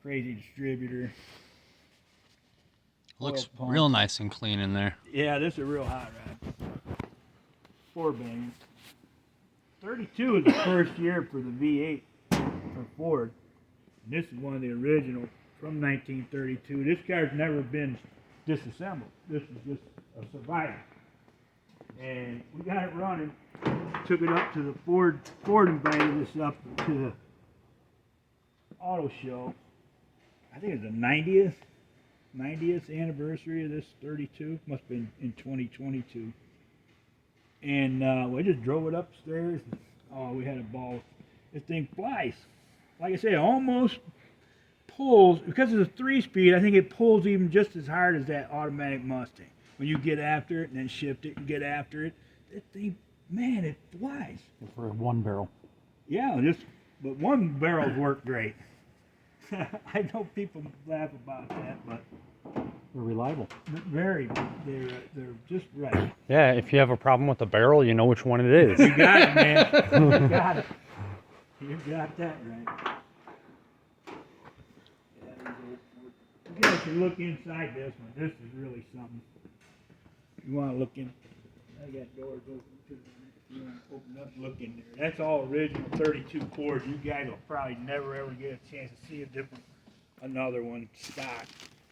crazy distributor. Looks real nice and clean in there. Yeah, this is a real hot rod. 4-banger. 32 is the first year for the V8 for Ford. And this is one of the original from 1932. This car's never been disassembled. This is just a survivor. And we got it running. Took it up to the Ford invited us up to the auto show. I think it's the 90th anniversary of this 32. Must have been in 2022. And we just drove it upstairs. Oh, we had a ball. This thing flies. Like I say, it almost pulls, because it's a 3-speed, I think it pulls even just as hard as that automatic Mustang. When you get after it and then shift it and get after it, that thing, man, it flies. For one barrel. Yeah, but one barrels work great. I know people laugh about that, but They're reliable. they're just right. Yeah, if you have a problem with the barrel, you know which one it is. You got it, man. You got it. You got that right. You guys can look inside this one. This is really something. You want to look in? I got doors open too. If you want to open up and look in there. That's all original 32 Ford. You guys will probably never ever get a chance to see another one stock.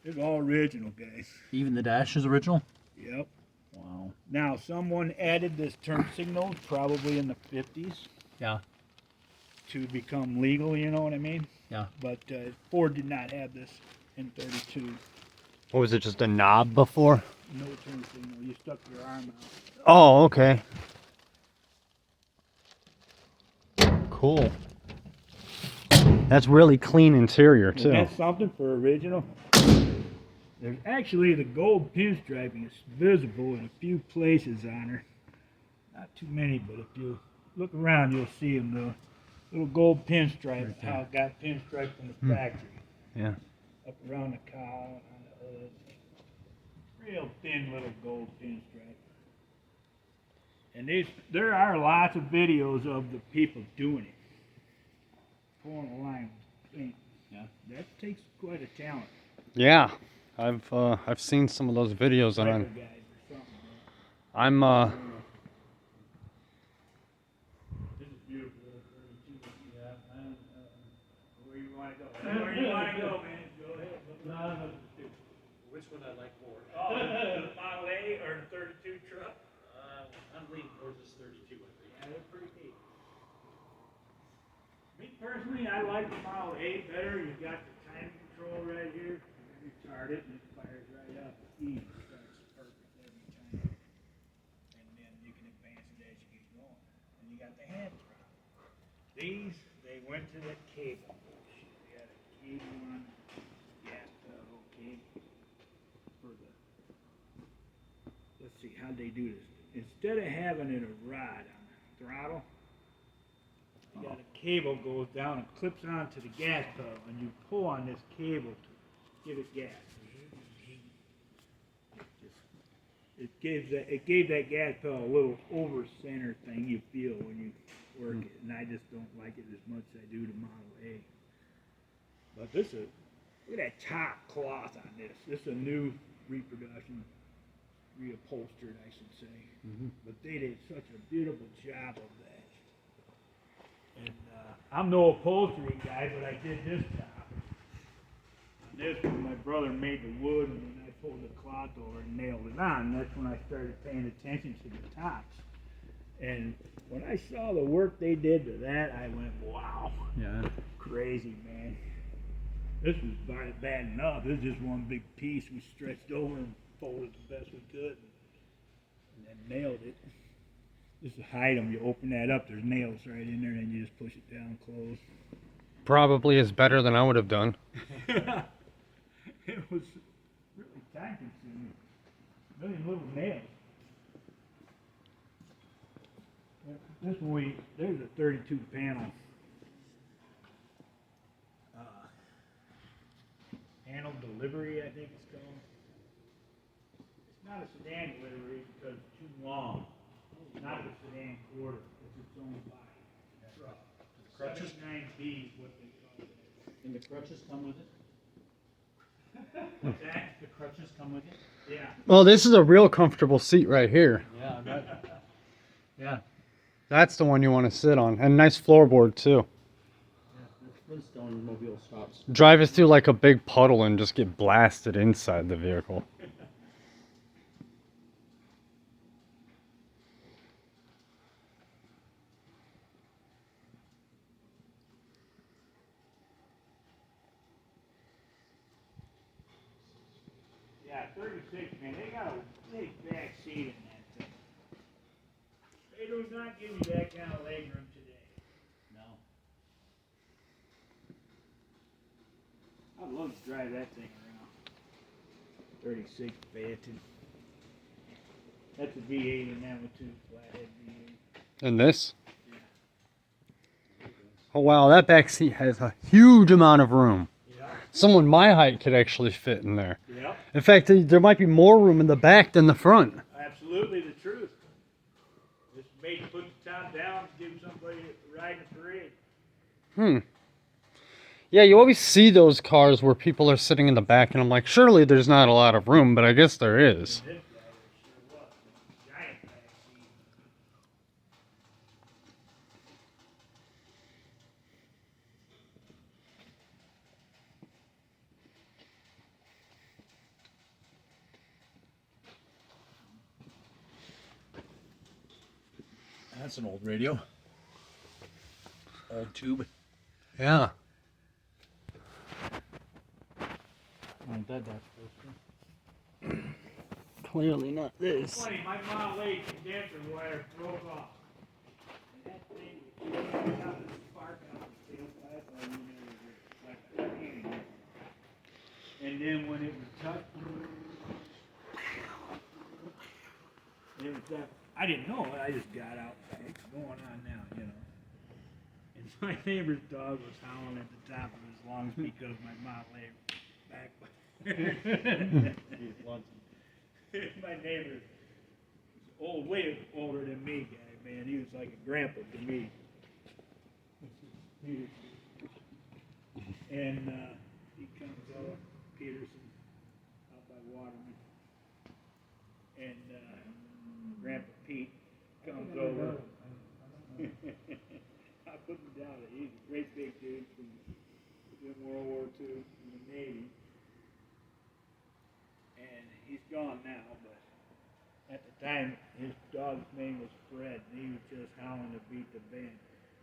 It's all original, guys. Even the dash is original? Yep. Wow. Now, someone added this turn signal probably in the 50s. Yeah. To become legal, you know what I mean? Yeah. But Ford did not have this in 32. What was it, just a knob before? No turn signal. You stuck your arm out. Oh, okay. Cool. That's really clean interior, too. That's something for original. There's actually the gold pinstriping is visible in a few places on her. Not too many, but if you look around, you'll see them. The little gold pinstripe, Right there. how it got pinstriped from the factory. Yeah. Up around the cowl and on the hood. Real thin little gold pinstripe. And there are lots of videos of the people doing it. Pulling a line with paint. Yeah. That takes quite a talent. Yeah. I've seen some of those videos Striker on. guys or something, man. I'm This is beautiful. Yeah, where you want to go? Where you want to go, man? Go ahead. Which one I like more? Oh, the Model A or the 32 truck? I'm leaning towards this 32, I think. Yeah, they're pretty neat. Me personally, I like the Model A better. You got the time control right here. You retard it and it fires right up. Easy. Starts perfect every time. And then you can advance it as you get going. And you got the hand throttle. These, they went to that cable. They had a cable on gas pedal, okay? For the, let's see, how'd they do this? Instead of having it a rod on the throttle, you got a cable goes down and clips onto the gas pedal, and you pull on this cable to give it gas. It gave that gas pedal a little over center thing you feel when you work it, and I just don't like it as much as I do the Model A. But this is, look at that top cloth on this. This is a new reproduction, reupholstered, I should say. But they did such a beautiful job of that. And I'm no upholstery guy, but I did this top. On this one, my brother made the wood, and then I pulled the cloth over and nailed it on. And that's when I started paying attention to the tops. And when I saw the work they did to that, I went, wow. Yeah. Crazy, man. This was bad enough. This is just one big piece we stretched over and folded the best we could. And then nailed it. Just to hide them, you open that up, there's nails right in there, and you just push it down, close. Probably is better than I would have done. It was really time consuming. A million little nails. This one, there's a 32 panel. Panel delivery, I think it's called. It's not a sedan delivery because it's too long. It's not a sedan quarter. It's its own body. Truck. Crutches? 79B is what they call it. And the crutches come with it? What's that? The crutches come with it? Yeah. Well, this is a real comfortable seat right here. Yeah, I bet. Yeah. That's the one you want to sit on. And nice floorboard, too. Yeah, this Flintstone mobile stops. Drive it through like a big puddle and just get blasted inside the vehicle. Yeah, 36, man. They got a big back seat in that thing. They do not give you that kind of legroom today. No. I'd love to drive that thing around. 36 Phaeton. That's a V8 in that one too, flathead V8. And this? Oh, wow. That back seat has a huge amount of room. Yeah. Someone my height could actually fit in there. Yep. In fact, there might be more room in the back than the front. Absolutely the truth. Just made to put the top down, give somebody a ride in the parade. Yeah, you always see those cars where people are sitting in the back, and I'm like, surely there's not a lot of room, but I guess there is. This guy, there sure was. Giant back seat. That's an old radio. Old tube. Yeah. Ain't that first? Clearly not this. Funny, my mom laid condenser wire broke off. And that thing was out of the spark out of the tailpipe. I mean, it was like a hurricane. And then when it was touched, it was that. I didn't know it. I just got out. What's going on now, you know? And my neighbor's dog was howling at the top of his lungs because my mom lay back. My neighbor was old, way older than me, guy, man. He was like a grandpa to me. And he comes out, Peterson, out by Waterman. And Grandpa Pete comes over. I put him down. He's a great big dude from World War II in the Navy. And he's gone now, but at the time his dog's name was Fred, and he was just howling to beat the band.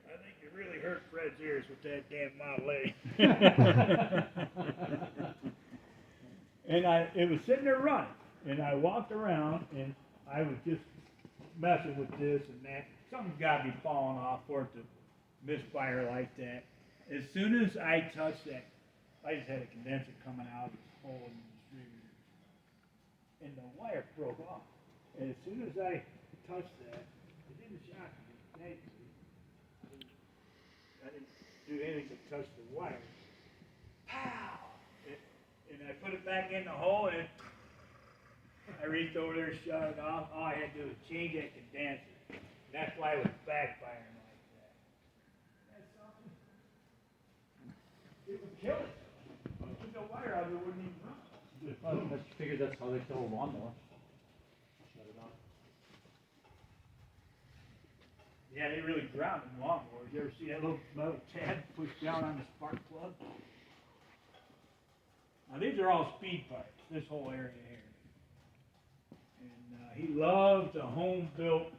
I think you really hurt Fred's ears with that damn Model A. And it was sitting there running, and I walked around, and I was just messing with this and that. Something's got to be falling off for it to misfire like that. As soon as I touched that, I just had a condenser coming out of this hole in the distributor, and the wire broke off. And as soon as I touched that, it didn't shock me. Thankfully, I didn't do anything but touch the wire. Pow! And I put it back in the hole, and I reached over there and shut it off. All I had to do was change that condenser. That's why it was backfiring like that. That's something. It would kill it. With the wire out, it wouldn't even run. I figured that's how they kill a lawnmower. Shut it off. Yeah, they really ground in lawnmowers. You ever see that little metal tab pushed down on the spark plug? Now these are all speed pipes, this whole area here. And he loves the home-built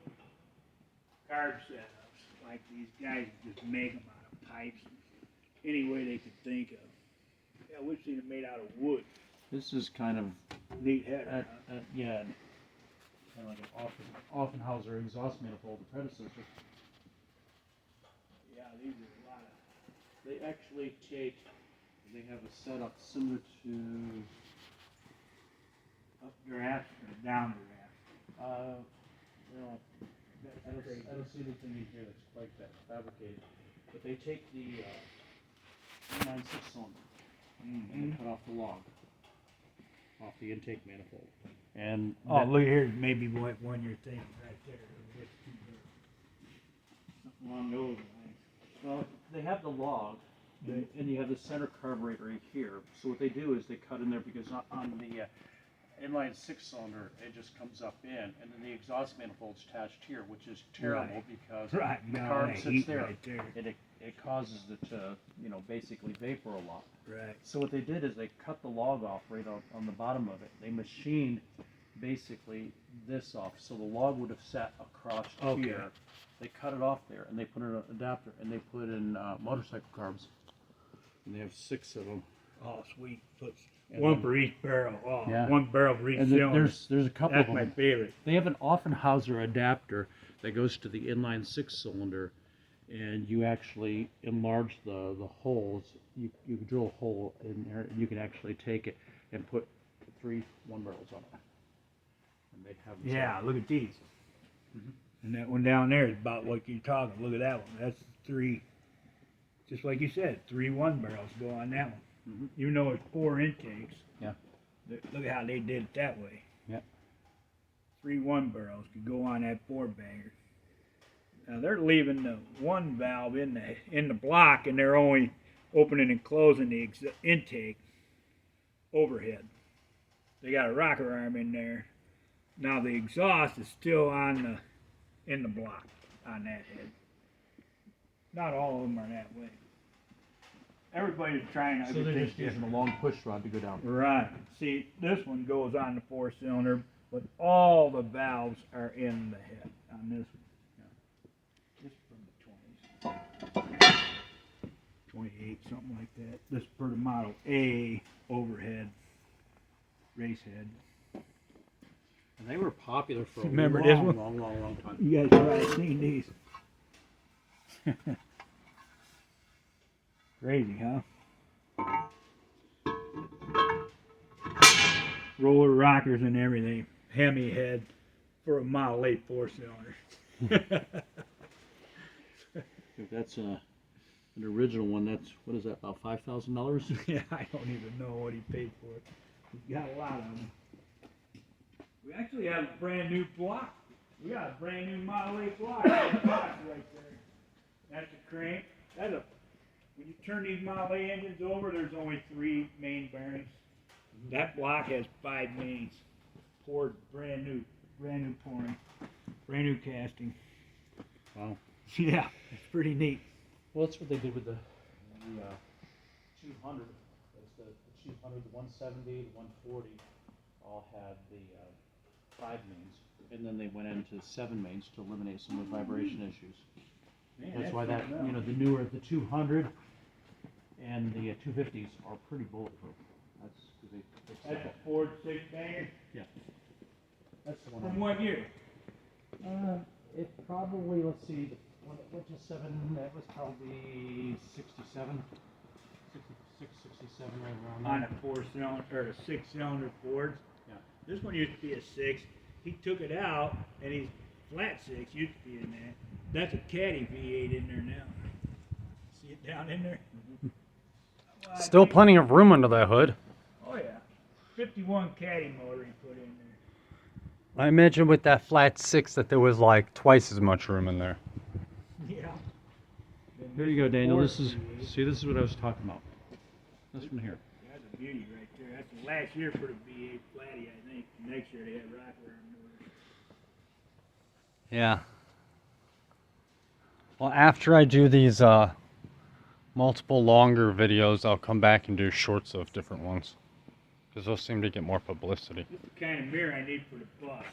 carb setups, like these guys just make them out of pipes any way they could think of. Yeah, I wish they'd have made out of wood. This is kind of Neat header. yeah, kind of like an Offenhauser exhaust manifold, the predecessor. Yeah, these are a lot of. They actually they have a setup similar to Up draft or down draft. I don't see anything in here that's quite that fabricated. But they take the 9/6 cylinder and they cut off the log off the intake manifold. And Oh, look here, maybe what one you're thinking right there. Something along those lines. well, they have the log, And you have the center carburetor right here. So what they do is they cut in there because on the inline 6-cylinder, it just comes up in, and then the exhaust manifold's attached here, which is terrible because Right, the you got all carb that sits heat there, right there. and it causes it to, basically vapor a lot. Right. So what they did is they cut the log off right on the bottom of it. They machined basically this off, so the log would have sat across here. They cut it off there, and they put in an adapter, and they put in motorcycle carbs, and they have 6 of them. Oh, sweet. Puts And one then- for each barrel. Oh, Yeah. one barrel for each And cylinder. there's a couple That's of my them. favorite. They have an Offenhauser adapter that goes to the inline 6-cylinder, and you actually enlarge the holes. You drill a hole in there, and you can actually take it and put 3 1-barrels on it. And they have them Yeah, set. look at these. Mhm. And that one down there is about what you're talking. Look at that one. That's 3, just like you said, 3 1-barrels go on that one. Mhm. Even though it's 4 intakes. Yeah. Look at how they did it that way. Yep. 3 1-barrels could go on that 4-banger. Now they're leaving the one valve in the block, and they're only opening and closing the intake overhead. They got a rocker arm in there. Now the exhaust is still in the block on that head. Not all of them are that way. Everybody's trying So they're everything just using a different. long push rod to go down. Right. See, this one goes on the 4-cylinder, but all the valves are in the head on this one. This is from the 20s. 28, something like that. This is for the Model A overhead race head. And they were popular for a Remember long, this one? long time. You guys probably seen these. Crazy, huh? Roller rockers and everything. Hemi head for a Model 8 4-cylinder. If that's an original one, that's, what is that, about $5,000? Yeah, I don't even know what he paid for it. He's got a lot of them. We actually have a brand new block. We got a brand new Model 8 block right there. That's a crank. When you turn these Model A engines over, there's only 3 main bearings. That block has 5 mains. Poured brand new pouring, brand new casting. Wow. Yeah, it's pretty neat. Well, that's what they did with the 200. That's the 200, the 170, the 140 all had the 5 mains, and then they went into 7 mains to eliminate some of the vibration issues. Man, That's why that, something else. the newer, the 200 and the 250s are pretty bulletproof. That's because they That's a Ford 6-banger. That's the one. From what year? It probably, let's see, when it went to 7, that was probably 67, 66, 67, right around On there. a 4-cylinder or a 6-cylinder Ford. Yeah. This one used to be a 6. He took it out, and he's flat 6 used to be in that. That's a Caddy V8 in there now. See it down in there? Well, I Still think- plenty of room under that hood. Oh yeah, 51 Caddy motor he put in I imagine with that flat 6 that there was like twice as much room in there. there. Yeah. Here you go, Daniel. Ford This is, V8. see, this is what I was talking about. This one here. That's a beauty right there. That's the last year for the V8 Flatty, I think. Next year they had rocker arm motors. Yeah. Well, after I do these multiple longer videos, I'll come back and do shorts of different ones. Because those seem to get more publicity. This is the kind of mirror I need for the bus. I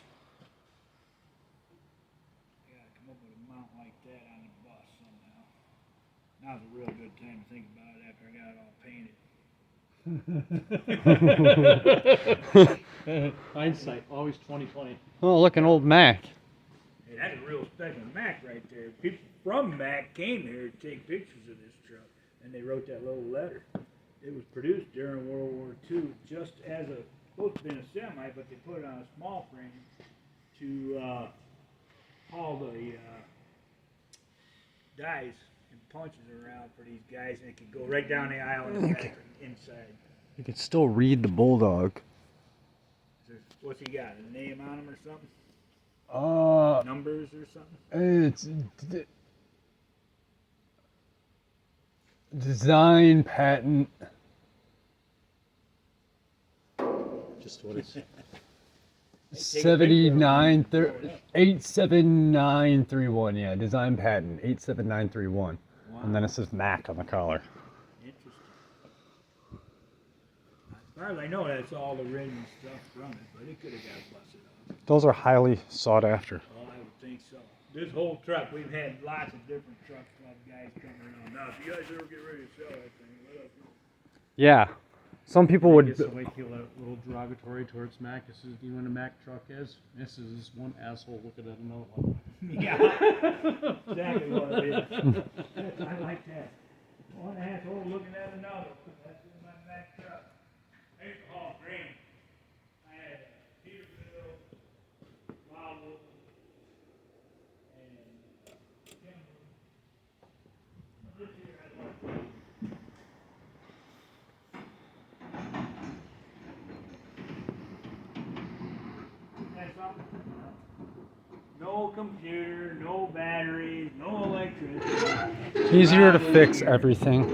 gotta come up with a mount like that on the bus somehow. Now's a real good time to think about it after I got it all painted. Hindsight, always 2020. Oh, look, an old Mack. Hey, that's a real special Mack right there. People from Mack came here to take pictures of this truck, and they wrote that little letter. It was produced during World War II, just as supposed to have been a semi, but they put it on a small frame to haul the dies and punches around for these guys, and it could go right down the aisle and back inside. You can still read the Bulldog. What's he got? A name on him or something? Numbers or something? It's Design patent. Just what it's. 87931. Yeah, design patent 87931. Wow. And then it says Mack on the collar. Interesting. As far as I know, that's all the original stuff from it, but it could have got busted off. Those are highly sought after. Oh, I would think so. This whole truck, we've had lots of different truck club guys come around. Now, if you guys ever get ready to sell that thing, let us know. Yeah. Some people would. It's the way people are a little derogatory towards Mack. This is, you know what a Mack truck is? This is one asshole looking at another one. Yeah, exactly what it is. I like that. One asshole looking at another. That's in my Mack truck. I used to haul grain. I had Peterbilt, Wildwood, and timber. This year I like That's something. No computer, no batteries, no electricity. Easier to fix everything.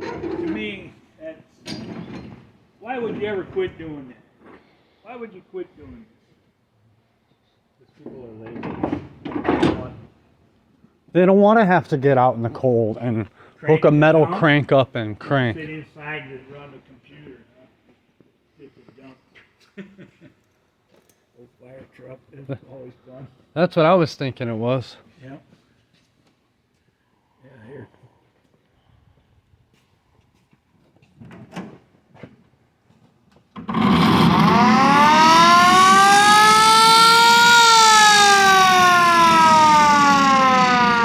To me, that's. Why would you ever quit doing that? Why would you quit doing this? Because people are lazy. They don't want to have to get out in the cold and hook a metal crank up and crank. Sit inside and run the computer. Huh? It's a dump. Old fire truck is always fun. That's what I was thinking it was. Yeah. Yeah, here.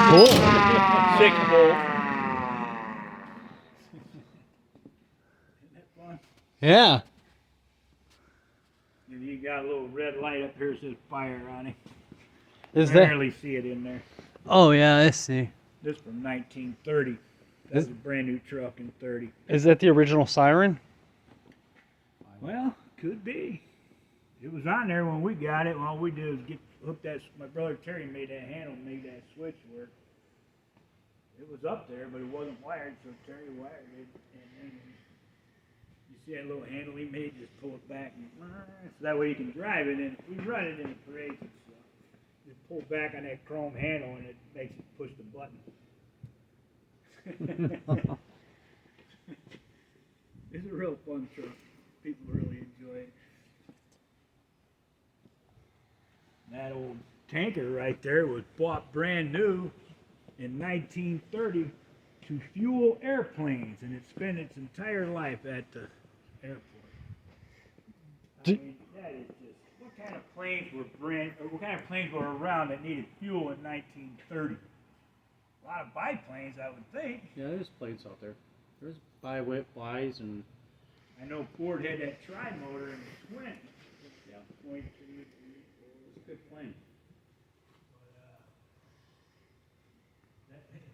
Cool. 6-volt. Isn't that fun? Yeah. And you got a little red light up here that says fire on it. Is I that? barely see it in there. Oh yeah, I see. This from 1930. That's a brand new truck in 30. Is that the original siren? Well, could be. It was on there when we got it. All we did was hook that. My brother Terry made that handle, made that switch work. It was up there, but it wasn't wired, so Terry wired it. And then you see that little handle he made, just pull it back, and so that way you can drive it. And if we run it in the parade, you pull back on that chrome handle, and it makes it push the button. It's a real fun truck. People really enjoy it. That old tanker right there was bought brand new in 1930 to fuel airplanes, and it spent its entire life at the airport. I mean, that is just what kind of planes were around that needed fuel in 1930? A lot of biplanes, I would think. Yeah, there's planes out there. There's buys and. I know Ford had that tri-motor in the twin. Yeah. 0.2. It's a good plane.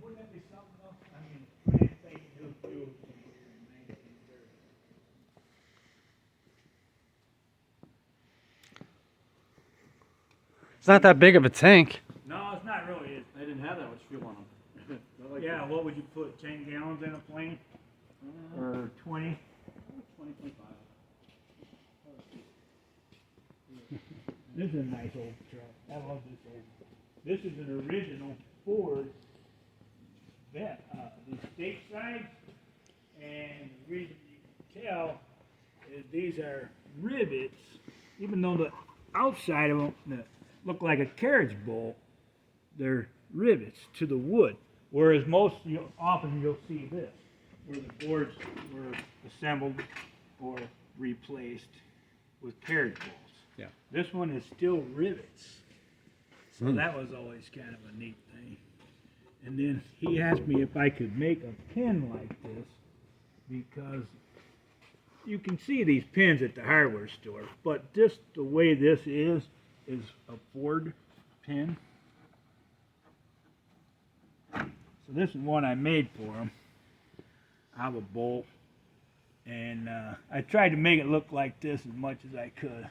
Wouldn't that be something else? I mean, translating new fuel in 1930. It's not that big of a tank. No, it's not really. They didn't have that much fuel on them. Yeah, what would you put? 10 gallons in a plane? Or 20? 20, 25. This is a nice old truck. I love this old. This is an original Ford vet, the stateside, and the reason you can tell is these are rivets, even though the outside of them look like a carriage bowl, they're rivets to the wood. Whereas often you'll see this, where the boards were assembled or replaced with carriage bowls. Yeah. This one is still rivets. So that was always kind of a neat thing. And then he asked me if I could make a pin like this, because you can see these pins at the hardware store, but just the way this is a Ford pin. So this is one I made for him. I have a bolt, and I tried to make it look like this as much as I could.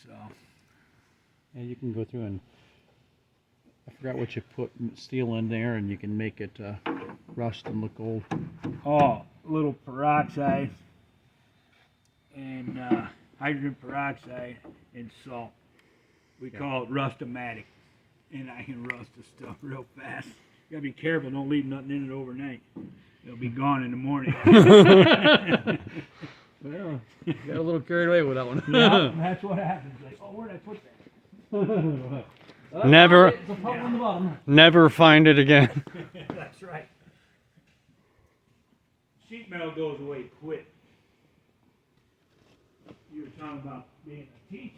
So Yeah, you can go through and forgot what you put steel in there, and you can make it rust and look old. Oh, a little peroxide and hydrogen peroxide and salt. We call it rust-o-matic, and I can rust the stuff real fast. You gotta be careful, don't leave nothing in it overnight. It'll be gone in the morning. Well, got a little carried away with that one. Yeah, that's what happens. Like, oh, where'd I put that? Never, It's a pump on the bottom. never find it again. That's right. Sheet metal goes away quick. You were talking about being a teacher.